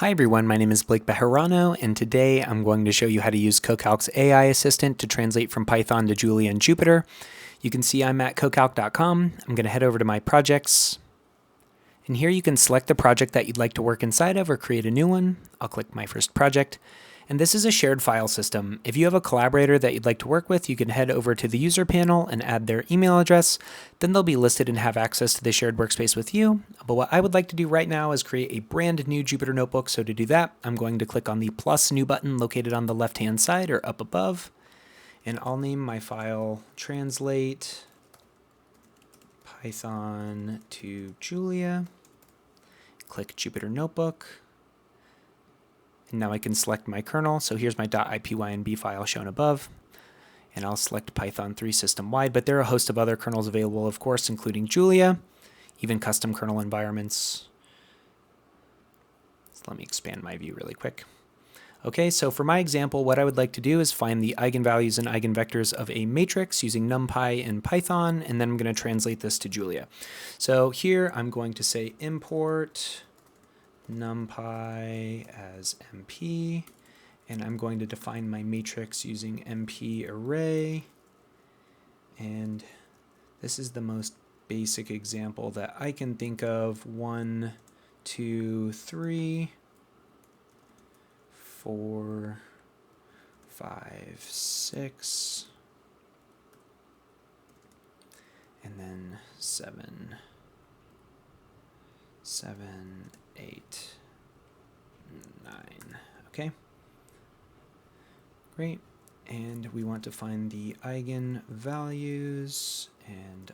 Hi everyone, my name is Blaec Bejarano, and today I'm going to show you how to use CoCalc's AI assistant to translate from Python to Julia and Jupyter. You can see I'm at CoCalc.com. I'm going to head over to my projects, and here you can select the project that you'd like to work inside of or create a new one. I'll click my first project. And this is a shared file system. If you have a collaborator that you'd like to work with, you can head over to the user panel and add their email address. Then they'll be listed and have access to the shared workspace with you. But what I would like to do right now is create a brand new Jupyter notebook. So to do that, I'm going to click on the plus new button located on the left-hand side or up above. And I'll name my file translate Python to Julia. Click Jupyter Notebook. And now I can select my kernel. So here's my .ipynb file shown above. And I'll select Python 3 system-wide, but there are a host of other kernels available, of course, including Julia, even custom kernel environments. So let me expand my view really quick. Okay, so for my example, what I would like to do is find the eigenvalues and eigenvectors of a matrix using NumPy in Python, and then I'm going to translate this to Julia. So here I'm going to say import NumPy as MP, and I'm going to define my matrix using MP array, and this is the most basic example that I can think of. 1, 2, 3, 4, 5, 6, and then 7, 8, 9. Okay, great. And we want to find the eigenvalues and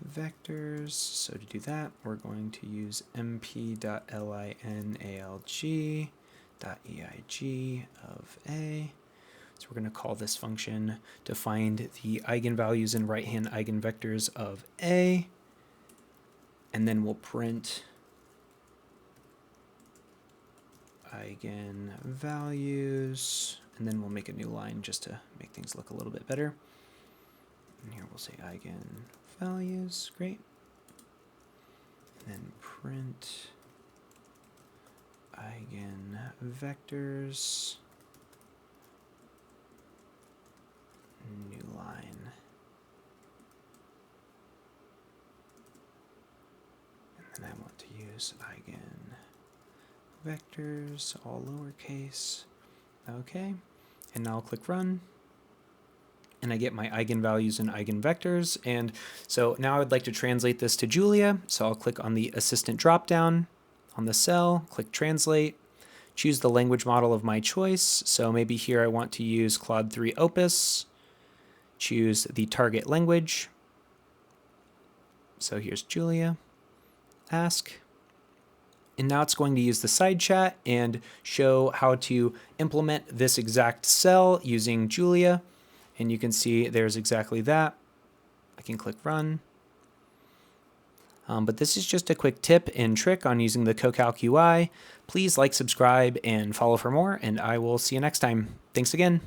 eigenvectors. So to do that, we're going to use mp.linalg.eig of a. So we're going to call this function to find the eigenvalues and right-hand eigenvectors of a. And then we'll print eigenvalues, and then we'll make a new line just to make things look a little bit better. And here we'll say eigenvalues, great. And then print eigenvectors, new line. And I want to use eigenvectors, all lowercase. Okay, and now I'll click run, and I get my eigenvalues and eigenvectors. And so now I would like to translate this to Julia. So I'll click on the assistant dropdown on the cell, click translate, choose the language model of my choice. So maybe here I want to use Claude 3 Opus, choose the target language. So here's Julia. Ask, and now it's going to use the side chat and show how to implement this exact cell using Julia, and you can see there's exactly that. I can click run, but this is just a quick tip and trick on using the CoCalc UI. Please like, subscribe, and follow for more, and I will see you next time. Thanks again.